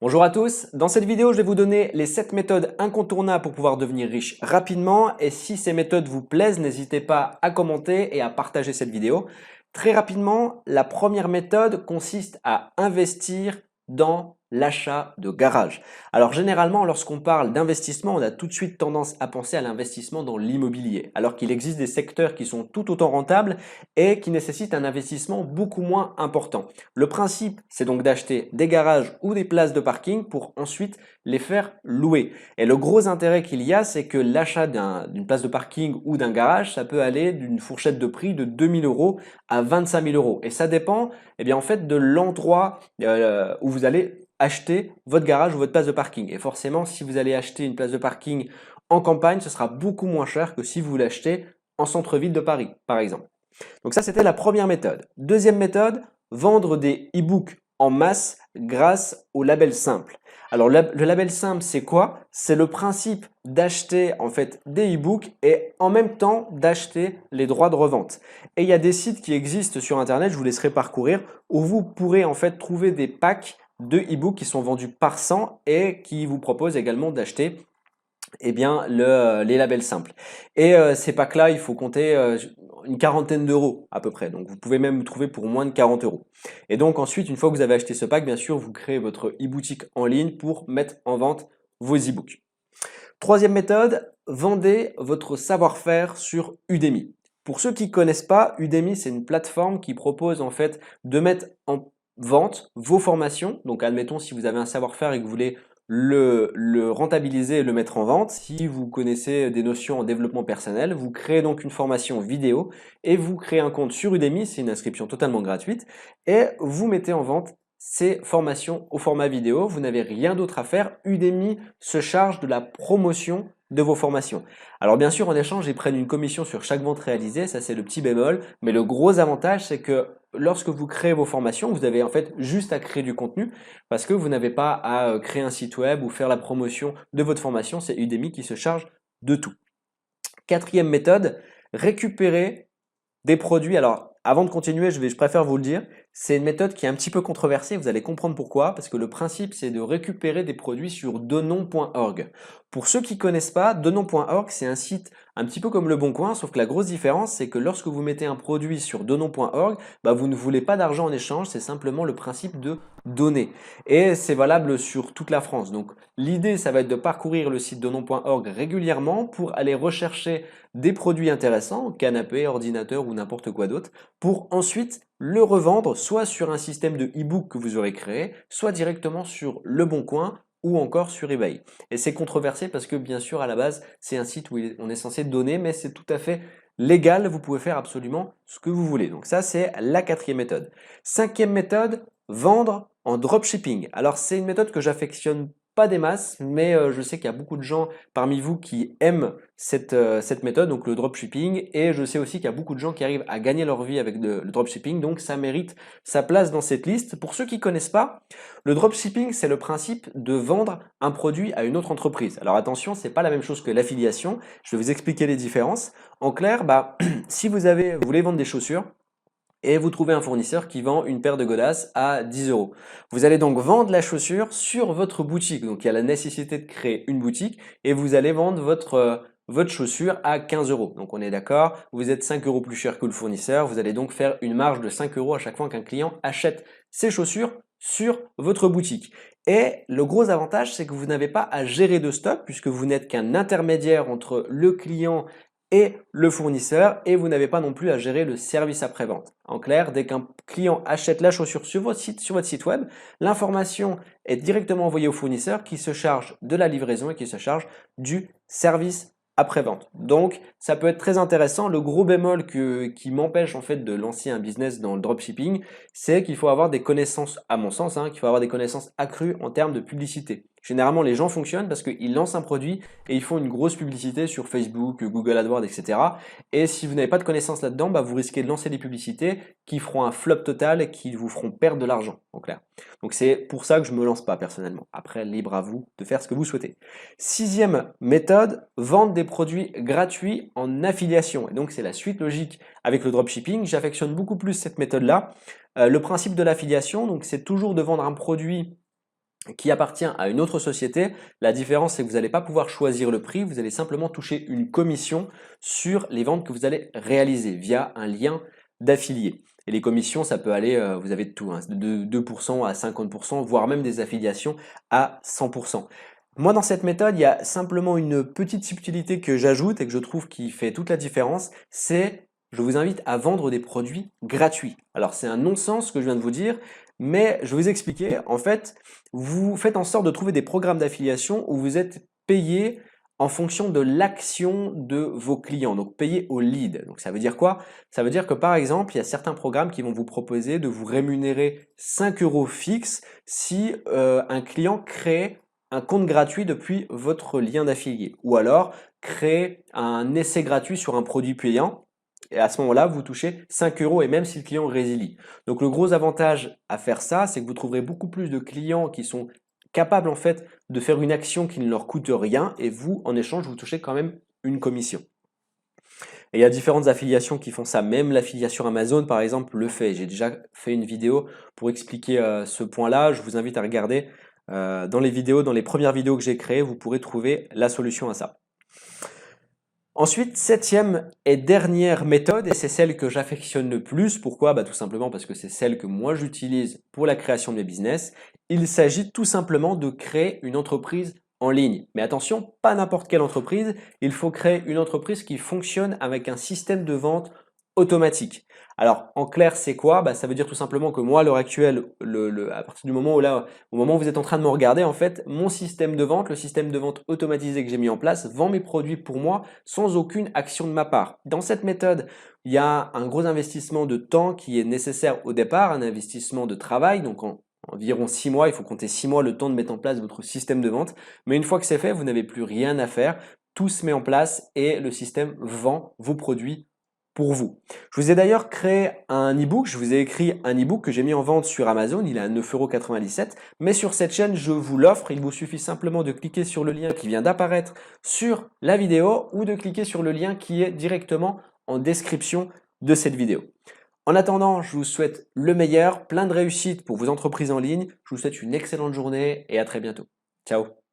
Bonjour à tous, dans cette vidéo je vais vous donner les 7 méthodes incontournables pour pouvoir devenir riche rapidement et si ces méthodes vous plaisent, n'hésitez pas à commenter et à partager cette vidéo. Très rapidement, la première méthode consiste à investir dans l'achat de garage. Alors généralement lorsqu'on parle d'investissement, on a tout de suite tendance à penser à l'investissement dans l'immobilier alors qu'il existe des secteurs qui sont tout autant rentables et qui nécessitent un investissement beaucoup moins important. Le principe, c'est donc d'acheter des garages ou des places de parking pour ensuite les faire louer. Et le gros intérêt qu'il y a, c'est que l'achat d'une place de parking ou d'un garage, ça peut aller d'une fourchette de prix de 2 000 € à 25 000 €. Et ça dépend, eh bien, en fait, de l'endroit où vous allez acheter votre garage ou votre place de parking. Et forcément, si vous allez acheter une place de parking en campagne, ce sera beaucoup moins cher que si vous l'achetez en centre-ville de Paris, par exemple. Donc ça, c'était la première méthode. Deuxième méthode, vendre des e-books en masse grâce au label simple. Alors le label simple, c'est quoi? C'est le principe d'acheter en fait des e-books et en même temps d'acheter les droits de revente. Et il y a des sites qui existent sur internet, je vous laisserai parcourir, où vous pourrez en fait trouver des packs de e-books qui sont vendus par 100 et qui vous proposent également d'acheter eh bien, les labels simples. Et ces packs-là, il faut compter une quarantaine d'euros à peu près. Donc vous pouvez même trouver pour moins de 40 €. Et donc ensuite, une fois que vous avez acheté ce pack, bien sûr, vous créez votre e-boutique en ligne pour mettre en vente vos e-books. Troisième méthode, vendez votre savoir-faire sur Udemy. Pour ceux qui ne connaissent pas, Udemy, c'est une plateforme qui propose en fait de mettre en vente vos formations. Donc admettons si vous avez un savoir-faire et que vous voulez le rentabiliser et le mettre en vente. Si vous connaissez des notions en développement personnel, vous créez donc une formation vidéo et vous créez un compte sur Udemy, c'est une inscription totalement gratuite, et vous mettez en vente ces formations au format vidéo. Vous n'avez rien d'autre à faire. Udemy se charge de la promotion de vos formations. Alors bien sûr, en échange, ils prennent une commission sur chaque vente réalisée, ça c'est le petit bémol, mais le gros avantage, c'est que lorsque vous créez vos formations, vous avez en fait juste à créer du contenu parce que vous n'avez pas à créer un site web ou faire la promotion de votre formation, c'est Udemy qui se charge de tout. Quatrième méthode, récupérer des produits. Alors, avant de continuer, je préfère vous le dire, c'est une méthode qui est un petit peu controversée, vous allez comprendre pourquoi, parce que le principe, c'est de récupérer des produits sur denon.org. Pour ceux qui ne connaissent pas, denon.org, c'est un site un petit peu comme Le Bon Coin, sauf que la grosse différence, c'est que lorsque vous mettez un produit sur denon.org, bah, vous ne voulez pas d'argent en échange, c'est simplement le principe de donner. Et c'est valable sur toute la France. Donc, l'idée, ça va être de parcourir le site denon.org régulièrement pour aller rechercher des produits intéressants, canapé, ordinateur ou n'importe quoi d'autre, pour ensuite le revendre soit sur un système de e-book que vous aurez créé, soit directement sur Le Bon Coin ou encore sur eBay. Et c'est controversé parce que bien sûr à la base c'est un site où on est censé donner, mais c'est tout à fait légal, vous pouvez faire absolument ce que vous voulez. Donc ça c'est la quatrième méthode. Cinquième méthode, vendre en dropshipping. Alors c'est une méthode que j'affectionne pas des masses, mais je sais qu'il y a beaucoup de gens parmi vous qui aiment cette méthode, donc le dropshipping, et je sais aussi qu'il y a beaucoup de gens qui arrivent à gagner leur vie avec le dropshipping, donc ça mérite sa place dans cette liste. Pour ceux qui ne connaissent pas, le dropshipping, c'est le principe de vendre un produit à une autre entreprise. Alors attention, c'est pas la même chose que l'affiliation, je vais vous expliquer les différences. En clair, bah, si vous voulez vendre des chaussures, et vous trouvez un fournisseur qui vend une paire de godasses à 10 €. Vous allez donc vendre la chaussure sur votre boutique. Donc il y a la nécessité de créer une boutique et vous allez vendre votre chaussure à 15 €. Donc on est d'accord, vous êtes 5 € plus cher que le fournisseur. Vous allez donc faire une marge de 5 € à chaque fois qu'un client achète ses chaussures sur votre boutique. Et le gros avantage, c'est que vous n'avez pas à gérer de stock puisque vous n'êtes qu'un intermédiaire entre le client et le fournisseur et vous n'avez pas non plus à gérer le service après-vente. En clair, dès qu'un client achète la chaussure sur votre site web, l'information est directement envoyée au fournisseur qui se charge de la livraison et qui se charge du service après-vente. Donc, ça peut être très intéressant. Le gros bémol qui m'empêche en fait de lancer un business dans le dropshipping, c'est qu'il faut avoir des connaissances, à mon sens, qu'il faut avoir des connaissances accrues en termes de publicité. Généralement, les gens fonctionnent parce qu'ils lancent un produit et ils font une grosse publicité sur Facebook, Google AdWords, etc. Et si vous n'avez pas de connaissances là-dedans, bah, vous risquez de lancer des publicités qui feront un flop total et qui vous feront perdre de l'argent, en clair. Donc c'est pour ça que je ne me lance pas personnellement. Après, libre à vous de faire ce que vous souhaitez. Sixième méthode, vendre des produits gratuits en affiliation. Et donc c'est la suite logique avec le dropshipping. J'affectionne beaucoup plus cette méthode-là. Le principe de l'affiliation, donc c'est toujours de vendre un produit qui appartient à une autre société. La différence, c'est que vous n'allez pas pouvoir choisir le prix, vous allez simplement toucher une commission sur les ventes que vous allez réaliser via un lien d'affilié. Et les commissions, ça peut aller, vous avez de tout, hein, de 2% à 50%, voire même des affiliations à 100%. Moi, dans cette méthode, il y a simplement une petite subtilité que j'ajoute et que je trouve qui fait toute la différence, c'est je vous invite à vendre des produits gratuits. Alors, c'est un non-sens ce que je viens de vous dire, mais je vais vous expliquer. En fait, vous faites en sorte de trouver des programmes d'affiliation où vous êtes payé en fonction de l'action de vos clients, donc payé au lead. Donc ça veut dire quoi? Ça veut dire que par exemple, il y a certains programmes qui vont vous proposer de vous rémunérer 5 euros fixes si un client crée un compte gratuit depuis votre lien d'affilié, ou alors créer un essai gratuit sur un produit payant. Et à ce moment-là, vous touchez 5 euros et même si le client résilie. Donc le gros avantage à faire ça, c'est que vous trouverez beaucoup plus de clients qui sont capables en fait de faire une action qui ne leur coûte rien et vous, en échange, vous touchez quand même une commission. Et il y a différentes affiliations qui font ça, même l'affiliation Amazon par exemple le fait. J'ai déjà fait une vidéo pour expliquer ce point-là, je vous invite à regarder dans les vidéos, dans les premières vidéos que j'ai créées, vous pourrez trouver la solution à ça. Ensuite, septième et dernière méthode, et c'est celle que j'affectionne le plus. Pourquoi? Tout simplement parce que c'est celle que moi j'utilise pour la création de mes business. Il s'agit tout simplement de créer une entreprise en ligne. Mais attention, pas n'importe quelle entreprise. Il faut créer une entreprise qui fonctionne avec un système de vente automatique. Alors, en clair, c'est quoi? Ça veut dire tout simplement que moi, à l'heure actuelle, à partir du moment au moment où vous êtes en train de me regarder, en fait, mon système de vente, le système de vente automatisé que j'ai mis en place, vend mes produits pour moi sans aucune action de ma part. Dans cette méthode, il y a un gros investissement de temps qui est nécessaire au départ, un investissement de travail, donc environ 6 mois, il faut compter 6 mois le temps de mettre en place votre système de vente. Mais une fois que c'est fait, vous n'avez plus rien à faire, tout se met en place et le système vend vos produits pour vous. Je vous ai d'ailleurs créé un e-book, je vous ai écrit un e-book que j'ai mis en vente sur Amazon, il est à 9,97 €, mais sur cette chaîne, je vous l'offre, il vous suffit simplement de cliquer sur le lien qui vient d'apparaître sur la vidéo ou de cliquer sur le lien qui est directement en description de cette vidéo. En attendant, je vous souhaite le meilleur, plein de réussite pour vos entreprises en ligne, je vous souhaite une excellente journée et à très bientôt. Ciao!